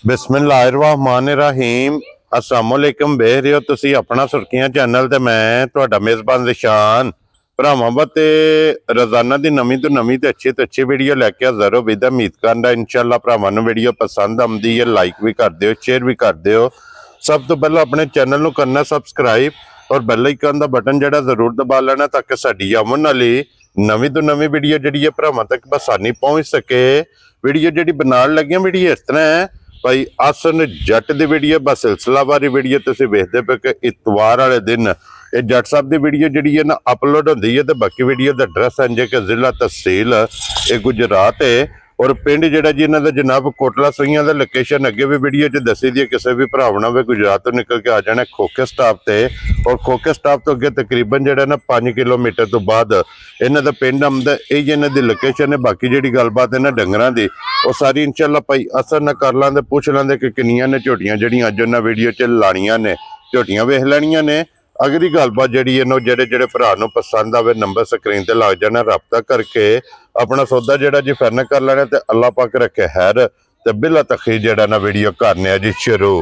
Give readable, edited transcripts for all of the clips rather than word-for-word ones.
बिस्मिल्लाहिर्रहमानिर्रहीम अस्सलाम वालेकुम बेह रहे हो तुसी अपना सुर्खियां चैनल ते मैं तुहाडा मेज़बान रिशान भरावां ते रोजाना दी नवीं तो नवीं ते अच्छी वीडियो लैके हाज़र हो विद उम्मीद करदा इंशाअल्लाह भरावां नूं वीडियो पसंद आउंदी है लाइक भी कर दिओ शेयर भी कर दिओ। सब तो पहले अपने चैनल नूं करना सबसक्राइब और बैल आइकन दा बटन जिहड़ा जरूर दबा लेना ताकि साडी आउण वाली नवीं तो नवीं वीडियो जिहड़ी है भरावां तक आसानी पहुंच सके। वीडियो जिहड़ी बनाउण लग्गे वीडियो इस तरह है भाई आसन जट दी वीडियो बस सिलसिलावारी वीडियो तुसीं वेखदे पे कि इतवार वाले दिन ये जट साहब दी वीडियो जिहड़ी है ना अपलोड होंदी है। तो बाकी वीडियो दा एड्रैस है कि जिला तहसील ये गुजरात है और पिंड जिहड़ा जी इन्हां दा जनाब कोटला सूइयां दा लोकेशन अगे भी वीडियो च दसी दी है। किसी भी भरावां ने गुजरात तो निकल के आ जाना खोखे स्टाप ते और खोखे स्टाप तो अगे तकरीबन जिहड़ा ना 5 किलोमीटर तो बाद इन्हां दा पिंड आउंदा है। इन्हां दी लोकेशन है। बाकी जिहड़ी गलबात है ना डंगरां दी वो सारी इंशाअल्लाह भाई असर ना कर लांदे पुछ लांदे कि किन्नियां ने झोटियां जिहड़ियां अज उन्हां वीडियो च लाणियां ने झोटियां वेख लैणियां ने। अगली गलबात जी है जेडे भरा पसंद आवे नंबर स्क्रीन ते लग जाना रबता करके अपना सौदा जेड़ा जी फाइनल कर लेना। ते अल्लाह पाक रखे खैर ते बिला तखीर जेड़ा ना वीडियो करने जी शुरू।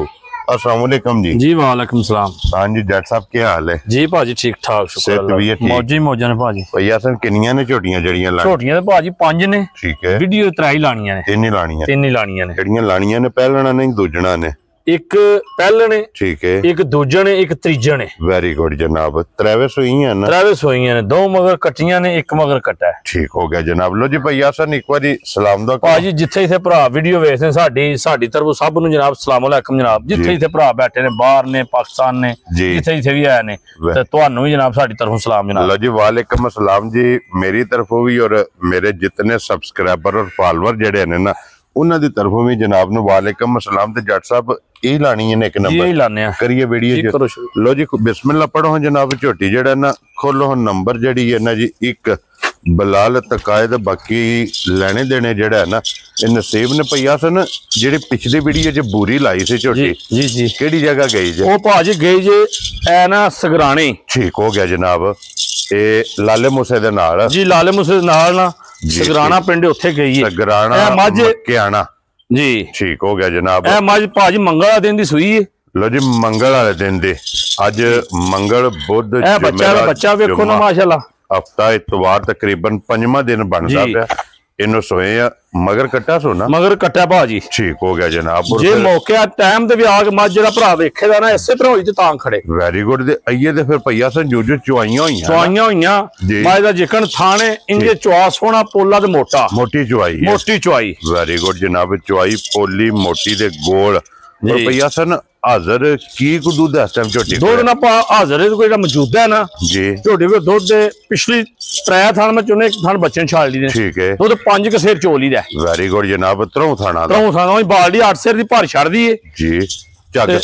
अस्सलाम वालेकुम जी। वालेकुम सलाम। हाँ जी जट साहब क्या हाल है जी? भाजी ठीक ठाक शुक्र मौजी मौजा ने भाजी। भैया सर किन्नियां ने झोटियां जड़ियां लाणियां? झोटियां ते भाजी 5 ने। ठीक है। वीडियो 3 लाणियां ने। 3 लाणियां ने। जड़ियां लाणियां ने पहलना ने दूजना ने एक पहले ने। ठीक है। एक दूजे ने एक तीजे ने। वेरी गुड जनाब। त्रैवे सूइयां ना? त्रैवे सूइयां ने। 2 मगर कट्टियां ने एक मगर कट्टा है। ठीक हो गया जनाब। लो जी भैया सन एक बारी सलाम दो भाजी जिथे इथे भरा वीडियो वेखदे साडी तरफ सब नु जनाब अस्सलाम वालेकुम जनाब। जिथे इथे भरा बैठे ने बाहर ने पाकिस्तान ने जिथे इथे भी आए ने ते तुहानू भी जनाब साडी तरफों सलाम जनाब। लो जी वालेकुम अस्सलाम जी मेरी तरफों भी और मेरे जितने सब्सक्राइबर और फॉलोअर जेडे ने ना उन्हां दी तरफों भी जनाब नु वालेकुम अस्सलाम। ते जट साहब यही लानी है एक नंबर यही लाने करिए वीडियो। लो जी बिस्मिल्लाह पढ़ो जनाब। झोटी जेड़ा ना खोलो नंबर जेड़ी है ना जी एक बलाल तकायद बाकी लेने देने जेड़ा है ना ये नसीब ने पईया सन। जेड़ी पिछली वीडियो च बूरी लाई सी झोटी जी जी केड़ी जगह गई जे? ओ भाजी गई जे ए ना सगराणी। ठीक हो गया जनाब। ए लाले मूसे दे नाल जी लाले मूसे दे नाल ना सगराना पिंड उत्थे गई है। सगराना मक्याना जी ठीक हो गया जनाब। ए मज भाजी मंगल वाले दिन दी सूई है। लो जी मंगल वाले दिन दी अज मंगल बुध बच्चा वेखो ना माशाल्लाह हफ्ता इतवार तकरीबन 5वां दिन बनदा पिया इन्हों सोए मगर कट्टा सोना मगर कट्टा भाजी। ठीक हो गया जनाब। जे मौके टाइम ते भी आग मज जेड़ा भरा वेखेदा ना इसे तरह होई ते तां खड़े। Very good. ते आइए ते फिर भैया सन जो चुआइयां होईयां मज दा जिकन थाने इंगे चुआ सोना पोला ते मोटी चुआई। वेरी गुड जनाब। चुआई पोली मोटी ते गोल और भैया सन हाजर की को दूध इस टाइम झोटी दूध ना हाजर है कोई मौजूदा है ना जी झोटी पे दूध पिछली 3 थान में चुने एक थान बच्चे ने छाल ली। ठीक है। दूध 5 कसेर चोली दा। वेरी गुड जनाब। 3 थाना बाल्टी 8 सेर दी भर छड़ दी है जी झग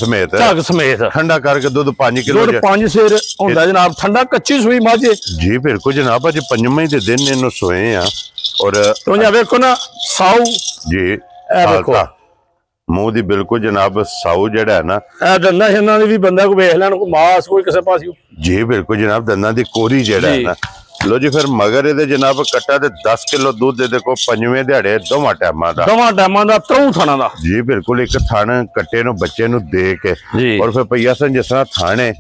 समेत ठंडा करके दूध 5 किलो 5 सेर होंदा जनाब। ठंडा कच्ची सूई मझ जी बिल्कुल जनाब। अज 5वें दे दिन इन्हों सोए आ और तो वेखो ना साऊ जी देखो मुंह दी बिल्कुल जनाब साऊ जेड़ा है ना दंदा शंदा दी भी बंदा को वेख लैन कोई मास कोई किसी पास जी बिल्कुल जनाब। दंदा दी कोरी जेड़ा है ना। लो जी फिर मगर ये जनाब कट्टा ते 10 किलो दूध दे देखो 5वें दिहाड़े 2 टाइमां दा 3 थाना दा जी बिल्कुल। एक थान कट्टे नु बच्चे नु दे के और फिर भैया सन जिस तरह थाने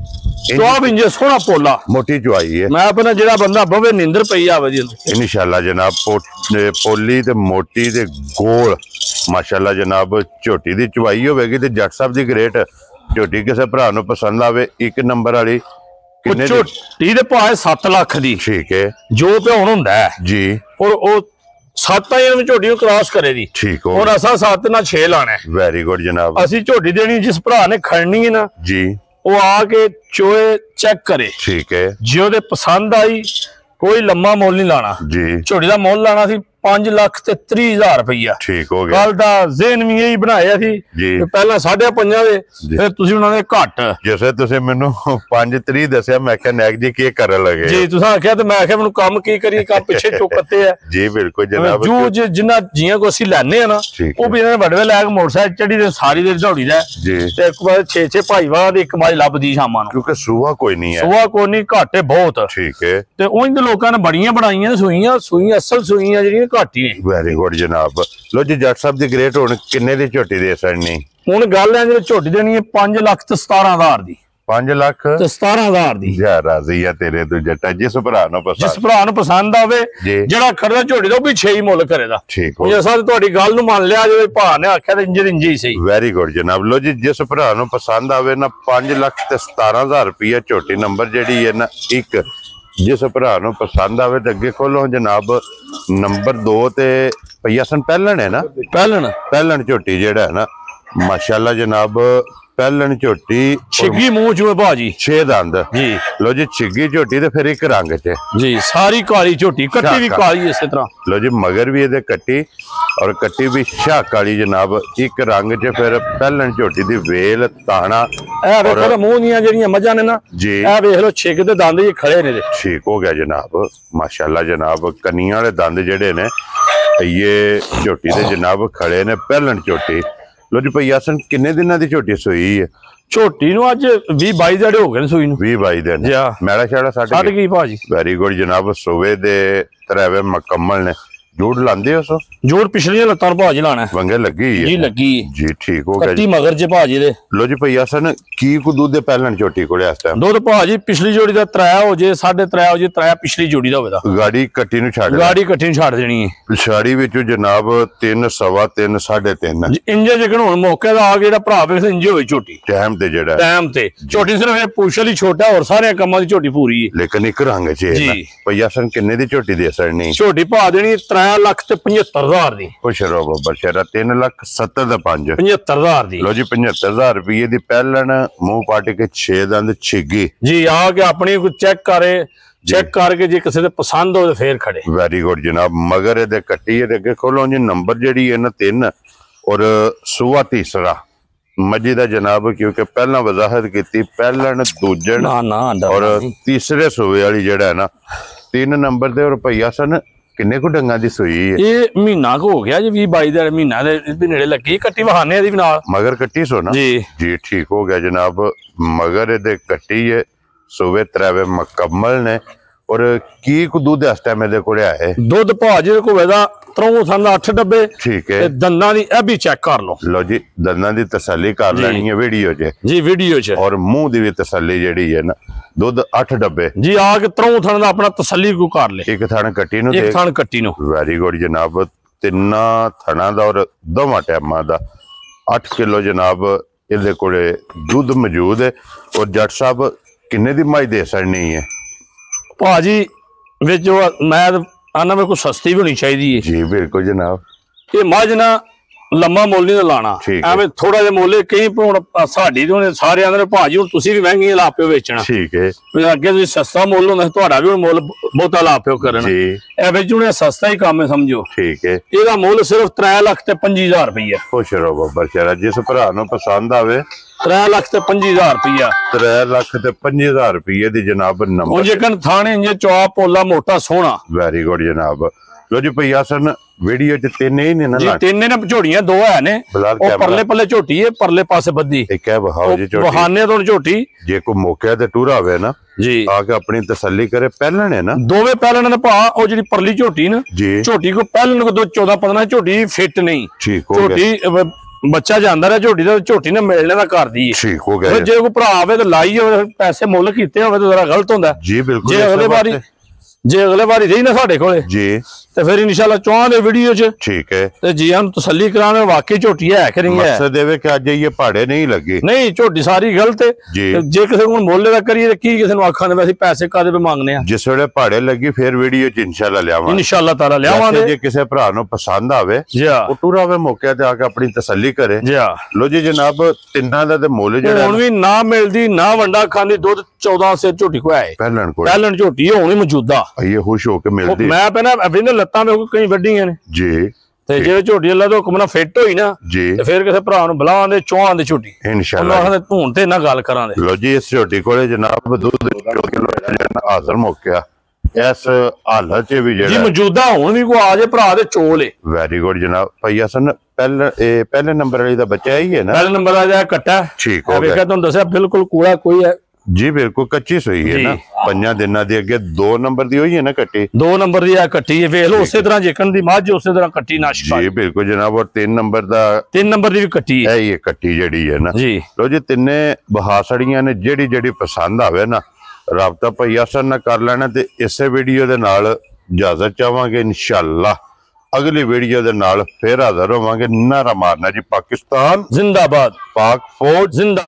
चुआ इंजे सोना पोला मोटी चुआई है। मैं अपना जेड़ा बंदा बवे नींदर पई आवे जी इंशाल्लाह जनाब। पोली ते मोटी ते गोल माशाल्लाह जनाब। झोटी दी चुआई होगी तो जट साहब दी ग्रेट झोटी किसी भरा नु पसंद आवे एक नंबर वाली झोटी दे भावे 7 लाख दी। ठीक है। जो भ्योण हुंदा है जी और ओ 7 झोटी नु क्रॉस करे दी। ठीक हो। और असा 7 ना 6 लाना है। वेरी गुड जनाब। असी झोटी देनी जिस भरा ने खड़नी है ना जी वो आके चोए चेक करे। ठीक है। जो दे पसंद आई कोई लम्मा मोल नहीं लाना जी। झोटी दा मोल लाना सी 5,30,000 रुपया। ठीक हो गया। कल दा ज़हन भी यही बनाया थी पहला 5.5 दे फिर तुसी उन्होंने घट जैसे तुसी मेनू 5.30 दस्या मैं क्या नैक जी की करन लगे जी तुसा आख्या ते मैं आख्या मेनू काम की करी काम पीछे चुकते है जी बिल्कुल जनाब। जो जिन्ना जियां को असि लैने आ ना वो भी इन्होंने बड़वे लैक मोटरसाइकिल चढ़ी ते सारी देर दौड़ी दा जी ते एक बार 6 भाईवाल दी एक बार लभदी शामां नूं क्योंकि सूआ कोई नहीं है। सूआ कोई नहीं घाटे बहुत। ठीक है। ते उंज लोकां ने बड़ियां बनाईयां सूइयां असल सूइयां जेहड़ियां ਘੱਟ ਹੀ ਨੇ। ਵੈਰੀ ਗੁੱਡ ਜਨਾਬ। ਲੋ ਜੀ ਜੱਟ ਸਾਹਿਬ ਦੀ ਗ੍ਰੇਟ ਹੁਣ ਕਿੰਨੇ ਦੀ ਝੋਟੀ ਦੇ ਸਕਣੀ? ਹੁਣ ਗੱਲ ਹੈ ਜੇ ਝੋਟੀ ਦੇਣੀ ਹੈ 5 ਲੱਖ ਤੇ 17,000 ਦੀ। 5 ਲੱਖ ਤੇ 17,000 ਦੀ। ਯਾ ਰਾਜ਼ੀ ਆ ਤੇਰੇ ਤੋਂ ਜੱਟਾ, ਜਿਸ ਭਰਾ ਨੂੰ ਪਸੰਦ, ਜਿਸ ਭਰਾ ਨੂੰ ਪਸੰਦ ਆਵੇ ਜਿਹੜਾ ਖੜਦਾ ਝੋਟੀ ਦਾ ਉਹ ਵੀ 6 ਹੀ ਮੁੱਲ ਕਰੇਗਾ। ਠੀਕ ਹੋ ਜੇ ਸਾਡੀ ਤੁਹਾਡੀ ਗੱਲ ਨੂੰ ਮੰਨ ਲਿਆ ਜੇ ਭਰਾ ਨੇ ਆਖਿਆ ਤੇ ਇੰਜ ਹੀ ਸਹੀ। ਵੈਰੀ ਗੁੱਡ ਜਨਾਬ। ਲੋ ਜੀ ਜਿਸ ਭਰਾ ਨੂੰ ਪਸੰਦ ਆਵੇ ਨਾ 5 ਲੱਖ ਤੇ 17,000 ਰੁਪਇਆ ਝੋਟੀ ਨੰਬਰ ਜਿਹੜੀ ਹੈ ਨਾ ਇੱਕ, ਜਿਸ ਭਰਾ ਨੂੰ ਪਸੰਦ ਆਵੇ ਤੇ ਅੱਗੇ ਖੋਲੋ ਜਨਾਬ ਨੰਬਰ 2 ਤੇ ਪਈਆਸਨ ਪਹਿਲਣ ਹੈ ਨਾ, ਪਹਿਲਣ ਝੋਟੀ ਜਿਹੜਾ ਹੈ ਨਾ ਮਾਸ਼ਾਅੱਲਾ ਜਨਾਬ, ਪਹਿਲਣ ਝੋਟੀ ਛਿੱਗੀ ਮੂੰਹ ਚੋਂ ਭਾਜੀ 6 ਦੰਦ ਜੀ। ਲੋ ਜੀ ਛਿੱਗੀ ਝੋਟੀ ਤੇ ਫਿਰ ਇੱਕ ਰੰਗ ਚ ਜੀ, ਸਾਰੀ ਕਾਲੀ ਝੋਟੀ, ਕੱਟੀ ਵੀ ਕਾਲੀ ਇਸੇ ਤਰ੍ਹਾਂ। ਲੋ ਜੀ ਮਗਰ ਵੀ ਇਹਦੇ ਕੱਟੀ ਔਰ ਕੱਟੀ ਵੀ ਸ਼ਾਹ ਕਾਲੀ ਜਨਾਬ, ਇੱਕ ਰੰਗ ਚ ਫਿਰ ਪਹਿਲਣ ਝੋਟੀ ਦੀ ਵੇਲ ਤਾਣਾ। ਇਹ ਵੇਖੋ ਮੂੰਹ ਦੀਆਂ ਜਿਹੜੀਆਂ ਮੱਝਾਂ ਨੇ ਨਾ ਜੀ, ਇਹ ਵੇਖ ਲੋ ਛਿੱਗ ਦੇ ਦੰਦ ਜੀ ਖੜੇ ਨੇ। ਠੀਕ ਹੋ ਗਿਆ ਜਨਾਬ ਮਾਸ਼ਾਅੱਲਾ ਜਨਾਬ, ਕੰਨੀਆਂ ਵਾਲੇ ਦੰਦ ਜਿਹੜੇ ਨੇ ਇਹ ਝੋਟੀ ਦੇ ਜਨਾਬ ਖੜੇ ਨੇ, ਪਹਿਲਣ ਝੋਟੀ। ਲੋ ਜੀ ਪਈਆਸਨ ਕਿੰਨੇ ਦਿਨਾਂ ਦੀ ਝੋਟੀ ਸੂਈ ਹੈ? ਝੋਟੀ ਨੂੰ ਅੱਜ 20-22 ਦਿਹਾੜੇ ਹੋ ਗਏ ਨੇ ਸੂਈ ਨੂੰ। 20-22 ਦਿਨ। ਮੈਲਾ ਛਾੜਾ ਛੱਡ ਗਈ ਭਾਜੀ। ਵੈਰੀ ਗੁੱਡ ਜਨਾਬ। ਸੂਵੇ ਦੇ ਤਰੇਵੇ ਮੁਕੰਮਲ ਨੇ। ਜੋੜ ਲਾਂਦੇ ਹੋ ਸੋ? ਜੋੜ ਪਿਛਲੀਆਂ ਲੱਤਾਂ ਭਾਜੀ ਲਾਣਾ ਵੰਗੇ ਲੱਗੀ ਹੈ ਜੀ, ਲੱਗੀ ਜੀ। ਠੀਕ ਹੋ ਗਿਆ ਕੱਟੀ ਮਗਰ ਚ ਭਾਜੀ ਦੇ। ਲੋ ਜੀ ਪਈਆਸਨ ਕੀ ਕੁ ਦੁੱਧ ਦੇ ਪਹਿਲਣ ਝੋਟੀ ਕੋਲੇ ਇਸ ਟਾਈਮ? ਦੁੱਧ ਭਾਜੀ ਪਿਛਲੀ ਜੋੜੀ ਦਾ 3 ਹੋ ਜੇ 3.5 ਹੋ ਜੇ, 3 ਪਿਛਲੀ ਜੋੜੀ ਦਾ ਹੋਵੇਗਾ। ਗਾੜੀ ਕੱਟੀ ਨੂੰ ਛੱਡ, ਗਾੜੀ ਕੱਟੀ ਨੂੰ ਛੱਡ ਦੇਣੀ ਹੈ। ਪਿਛਾੜੀ ਵਿੱਚੋਂ ਜਨਾਬ 3 ਸਵਾ 3 3.5 ਇੰਜੇ ਜਿਕਣ ਹੁਣ ਮੌਕੇ ਦਾ ਆ ਕੇ ਜਿਹੜਾ ਭਰਾ ਵੇਖ ਇੰਜੇ ਹੋਈ ਝੋਟੀ ਟਾਈਮ ਤੇ ਜਿਹੜਾ ਟਾਈਮ ਤੇ ਝੋਟੀ ਸਿਰਫ ਇਹ ਪੁੱਛਲ ਹੀ ਛੋਟਾ, ਹੋਰ ਸਾਰੇ ਕੰਮਾਂ ਦੀ ਝੋਟੀ ਪੂਰੀ ਹੈ। ਲੇਕਿਨ ਇੱਕ ਰੰਗ ਚ ਹੈ ਨਾ। ਪਈਆਸਨ ਕਿੰਨੇ ਦੀ ਝੋਟੀ ਦੇ ਸਕਣੀ? ਝੋਟੀ ਪਾ ਦੇਣੀ 3 ਲੱਖ ਤੇ 75,000 ਦੀ। ਖੁਸ਼ ਰਹੋ ਬੱਬਰ ਸ਼ੇਰਾ। 3 ਲੱਖ 70 ਦਾ 5 75,000 ਦੀ। ਲੋ ਜੀ 75,000 ਰੁਪਏ ਦੀ ਪਹਿਲਣ ਮੂੰਹ ਪਾਟ ਕੇ 6 ਦੰਦ ਛਿੱਗੀ ਜੀ। ਆ ਕੇ ਆਪਣੀ ਕੋਈ ਚੈੱਕ ਕਰੇ, ਚੈੱਕ ਕਰਕੇ ਜੇ ਕਿਸੇ ਦੇ ਪਸੰਦ ਹੋਵੇ ਫੇਰ ਖੜੇ। ਵੈਰੀ ਗੁੱਡ ਜਨਾਬ। ਮਗਰ ਇਹਦੇ ਕੱਟੀ ਇਹਦੇ ਅੱਗੇ ਖੋਲੋ ਜੀ ਨੰਬਰ ਜਿਹੜੀ ਹੈ ਨਾ 3 ਔਰ ਸੂਆ ਤੀਸਰਾ ਮੱਝੀ ਦਾ ਜਨਾਬ, ਕਿਉਂਕਿ ਪਹਿਲਾਂ ਵਜ਼ਾਹਤ ਕੀਤੀ ਪਹਿਲਣ ਦੂਜਣ ਔਰ ਤੀਸਰੇ ਸੂਏ ਵਾਲੀ ਜਿਹੜਾ ਹੈ ਨਾ 3 ਨੰਬਰ ਦੇ। ਔਰ ਪਈਆਸਨ ਕਿੰਨੇ ਕੁ ਡੰਗਾਂ ਦੀ ਸੂਈ ਹੈ? ਇਹ ਮਹੀਨਾ ਕੁ ਹੋ ਗਿਆ ਜੀ, 20-22 ਦਾ ਮਹੀਨਾ ਦੇ ਨੇੜੇ ਲੱਗੀ ਕੱਟੀ। ਵਹਾਨੇ ਦੀ ਵੀ ਨਾਲ ਮਗਰ ਕੱਟੀ ਸੋ ਨਾ ਜੀ। ਜੀ ਠੀਕ ਹੋ ਗਿਆ ਜਨਾਬ। ਮਗਰ ਇਹਦੇ ਕੱਟੀ ਹੈ, ਸੂਵੇ ਤਰੇਵੇ ਮੁਕੰਮਲ ਨੇ। ਔਰ ਕੀ ਕੁ ਦੁੱਧ ਇਸ ਟਾਈਮ ਇਹਦੇ ਕੋਲ ਆਏ? ਦੁੱਧ ਭਾਜੀ ਕੋ ਇਹਦਾ 8 ਡੱਬੇ। ਠੀਕ ਹੈ। ਤੇ ਦੰਦਾਂ ਦੀ ਇਹ ਵੀ ਚੈੱਕ ਕਰ ਲਓ। ਲੋ ਜੀ ਦੰਦਾਂ ਦੀ ਤਸੱਲੀ ਕਰ ਲੈਣੀ ਹੈ ਵੀਡੀਓ 'ਚ ਜੀ, ਵੀਡੀਓ 'ਚ। ਔਰ ਮੂੰਹ ਦੀ ਵੀ ਤਸੱਲੀ ਜਿਹੜੀ ਹੈ ਨਾ। ਦੁੱਧ 8 ਡੱਬੇ ਜੀ। ਆ ਕੇ 3 ਦਾ ਆਪਣਾ ਤਸੱਲੀ ਕੋ ਕਰ ਲੈ। ਇੱਕ ਥਣ ਕੱਟੀ ਨੂੰ, ਇੱਕ ਥਣ ਕੱਟੀ ਨੂੰ। ਵੈਰੀ ਗੁੱਡ ਜਨਾਬ। 3 ਥਣਾਂ ਦਾ ਔਰ ਦੋਵਾਂ ਟਾਈਮਾਂ ਦਾ 8 ਕਿਲੋ ਜਨਾਬ ਇਹਦੇ ਕੋਲੇ ਦੁੱਧ ਮੌਜੂਦ ਹੈ। ਔਰ ਜੱਟ ਸਾਹਿਬ ਕਿੰਨੇ ਦੀ ਮੱਝ ਦੇ ਸਕਣੀ ਹੈ ਭਾਜੀ? ਵਿੱਚ ਮੈਂ ਆਨਾ ਮੇਰੇ ਕੋਲ ਸਸਤੀ ਵੀ ਹੋਣੀ ਚਾਹੀਦੀ ਹੈ ਜੀ। ਬਿਲਕੁਲ ਜਨਾਬ। ਇਹ ਮੱਝ ਨਾ ਲੰਮਾ ਮੁੱਲ ਨਹੀਂ ਲਾਣਾ, ਐਵੇਂ ਥੋੜਾ ਜਿਹਾ ਮੁੱਲ। ਕਈ ਹੁਣ ਸਾਡੀ ਤੇ ਸਾਰਿਆਂ ਦੇ ਭਾਜੀ ਹੁਣ ਤੁਸੀਂ ਵੀ ਮਹਿੰਗੀਆਂ ਲਾ ਪਿਓ ਵੇਚਣਾ। ਠੀਕ ਹੈ। ਅੱਗੇ ਤੁਸੀਂ ਸਸਤਾ ਮੁੱਲ ਹੁੰਦਾ, ਤੁਹਾਡਾ ਵੀ ਹੁਣ ਮੁੱਲ ਬਹੁਤਾ ਲਾ ਪਿਓ ਕਰਨ ਜੀ। ਇਹ ਵਿੱਚ ਹੁਣ ਸਸਤਾ ਹੀ ਕੰਮ ਹੈ ਸਮਝੋ। ਠੀਕ ਹੈ। ਇਹਦਾ ਮੁੱਲ ਸਿਰਫ 3 ਲੱਖ ਤੇ 25,000 ਰੁਪਈਆ। ਖੁਸ਼ ਰਹੋ ਬੱਬਰ ਸ਼ੇਰਾ। ਜਿਸ ਭਰਾ ਨੂੰ ਪਸੰਦ ਆਵੇ 3 ਲੱਖ ਤੇ 25,000 ਰੁਪਈਆ। 3 ਲੱਖ ਤੇ 25,000 ਰੁਪਏ ਦੀ ਜਨਾਬ ਨੰਬਰ। ਉਹ ਜੇਕਰ ਥਾਣੇ ਜੇ ਚੌਆ ਪੋਲਾ ਮੋਟਾ ਸੋਹਣਾ। ਵੈਰੀ ਗੁੱਡ ਜਨਾਬ। ਲੋ ਜੀ ਪਈਆਸਨ ਵੀਡੀਓ 'ਚ 3 ਹੀ ਨੇ ਨਾ ਜੀ, 3 ਨੇ ਝੋਟੀਆਂ 2 ਹੈ ਨੇ। ਉਹ ਪਰਲੇ ਪੱਲੇ ਝੋਟੀ ਹੈ, ਪਰਲੇ ਪਾਸੇ ਬੱਦੀ। ਇੱਕ ਹੈ ਬਹਾਓ ਜੀ ਝੋਟੀ। ਬਹਾਨੇ ਤੋਂ ਝੋਟੀ ਜੇ ਕੋਈ ਮੌਕੇ ਤੇ ਟੂਰਾ ਹੋਵੇ ਨਾ ਜੀ, ਆ ਕੇ ਆਪਣੀ ਤਸੱਲੀ ਕਰੇ। ਪਹਿਲਣ ਹੈ ਨਾ ਦੋਵੇਂ ਪਹਿਲਣ ਨੇ ਭਾ। ਉਹ ਜਿਹੜੀ ਪਰਲੀ ਝੋਟੀ ਨਾ ਝੋਟੀ ਕੋ ਪਹਿਲਣ ਕੋ 14-15 ਝੋਟੀ ਫਿੱਟ ਨਹੀਂ। ਠੀਕ ਹੋ ਗਿਆ। ਝੋਟੀ ਬੱਚਾ ਜਾਂਦਾ ਰਿਹਾ ਝੋਟੀ ਦਾ, ਝੋਟੀ ਨੇ ਮਿਲਣੇ ਦਾ ਕਰਦੀ ਹੈ। ਠੀਕ ਹੋ ਗਿਆ। ਜੇ ਕੋਈ ਭਰਾ ਆਵੇ ਤੇ ਲਾਈ ਹੋਵੇ, ਪੈਸੇ ਮੁੱਲ ਕੀਤੇ ਹੋਵੇ ਤਾਂ ਜ਼ਰਾ ਗਲਤ ਹੁੰਦਾ ਜੀ। ਬਿਲਕੁਲ। ਜੇ ਅਗਲੇ ਵਾਰੀ ਰਹੀ ਨਾ ਸਾਡੇ ਕੋਲੇ ਜੀ ਤੇ ਫਿਰ ਇਨਸ਼ਾਅੱਲਾ ਚੌਹਾਂ ਦੇ ਵੀਡੀਓ 'ਚ ਠੀਕ ਹੈ ਤੇ ਜੀ ਨੂੰ ਤਸੱਲੀ ਕਰਾਣੇ ਵਾਕਈ ਝੋਟੀ ਹੈ ਕਿ ਨਹੀਂ ਹੈ। ਮਕਸਦ ਦੇਵੇ ਕਿ ਅੱਜ ਇਹ ਪਹਾੜੇ ਨਹੀਂ ਲੱਗੇ। ਨਹੀਂ, ਝੋਟੀ ਸਾਰੀ ਗਲਤ ਹੈ। ਜੇ ਕਿਸੇ ਨੂੰ ਮੁੱਲ ਦਾ ਕਰੀਏ ਤੇ ਕੀ ਕਿਸੇ ਨੂੰ ਆਖਾਂ ਦੇ ਅਸੀਂ ਪੈਸੇ ਕਾਦੇ ਪੇ ਮੰਗਨੇ ਆ। ਜਿਸ ਵੇਲੇ ਪਹਾੜੇ ਲੱਗੀ ਫਿਰ ਵੀਡੀਓ 'ਚ ਇਨਸ਼ਾਅੱਲਾ ਲਿਆਵਾਂਗੇ। ਇਨਸ਼ਾਅੱਲਾ ਤਾਲਾ ਲਿਆਵਾਂਗੇ। ਜੇ ਕਿਸੇ ਭਰਾ ਨੂੰ ਪਸੰਦ ਆਵੇ ਉਹ ਟੂਰਾ ਵੇ ਮੌਕੇ ਤੇ ਆ ਕੇ ਆਪਣੀ ਤਸੱਲੀ ਕਰੇ। ਲੋ ਜੀ ਜਨਾਬ ਤਿੰਨਾਂ ਦਾ ਤੇ ਮੁੱਲ ਜਿਹੜਾ ਹੁਣ ਵੀ ਨਾ ਮਿਲਦੀ ਨਾ ਵੰਡਾ ਖਾਂਦੀ। ਦੁੱਧ 14 ਸੇ ਝੋਟੀ ਕੋ ਆਏ। ਪਹਿਲਣ ਝੋਟੀ ਹੋਣੀ ਮੌਜੂਦਾ। ਇਹ ਖੁਸ਼ ਹੋ ਕੇ ਮਿਲਦੀ। ਮੈਂ ਪਹਿਲਾਂ ਅਭਿੰਦ ਲੱਤਾਂ ਵੇਖੋ ਕਈ ਵੱਡੀਆਂ ਨੇ ਜੀ। ਤੇ ਜੇ ਝੋਟੀ ਅੱਲਾ ਤੋਂ ਹੁਕਮ ਨਾਲ ਫਿੱਟ ਹੋਈ ਨਾ ਤੇ ਫਿਰ ਕਿਸੇ ਭਰਾ ਨੂੰ ਬੁਲਾਵਾਂਗੇ ਚੌਹਾਂ ਦੀ ਝੋਟੀ ਇਨਸ਼ਾਅੱਲਾ। ਉਹਨਾਂ ਦੇ ਧੂਣ ਤੇ ਨਾ ਗੱਲ ਕਰਾਂਗੇ। ਲੋ ਜੀ ਇਸ ਝੋਟੀ ਕੋਲੇ ਜਨਾਬ ਦੁੱਧ 14 ਕਿਲੋ ਹਾਜ਼ਰ ਮੌਕਿਆ ਇਸ ਹਾਲਤ 'ਚ ਵੀ ਜਿਹੜਾ ਜੀ ਮੌਜੂਦਾ ਹੁਣ ਵੀ ਕੋ ਆ ਜੇ ਭਰਾ ਦੇ ਚੋਲ ਏ। ਵੈਰੀ ਗੁੱਡ ਜਨਾਬ। ਪਈਆਸਨ ਪਹਿਲੇ ਨੰਬਰ ਵਾਲੀ ਦਾ ਬੱਚਾ ਹੀ ਹੈ ਨਾ। ਪਹਿਲੇ ਨੰਬਰ ਆ ਜਾ ਕੱਟਾ। ਠੀਕ ਹੋ ਗਿਆ। ਵੇਖਿਆ ਤੁਹਾਨੂੰ ਦੱਸਿਆ ਬਿਲਕੁਲ ਕੂੜਾ ਕੋਈ जी बिल्कुल कच्ची सोई है ना 5 दिनों की अगे 2 नंबर की हुई है ना कट्टी 2 नंबर की कट्टी है वेख लो उस तरह जेकन की मझ उस तरह कट्टी नाश जी बिल्कुल जनाब और 3 नंबर का 3 नंबर की भी कट्टी है ये कट्टी जड़ी है ना जी लो जी तिन्ने बहासड़ियां ने जेड़ी जेड़ी पसंद आवे ना राबता भाई असन ना कर लेना ते इसे वीडियो दे नाल इजाजत चाहांगे इंशाअल्लाह अगली वीडियो दे नाल फिर हाजिर होवांगे नारा मारना जी पाकिस्तान जिंदाबाद पाक फौज जिंदा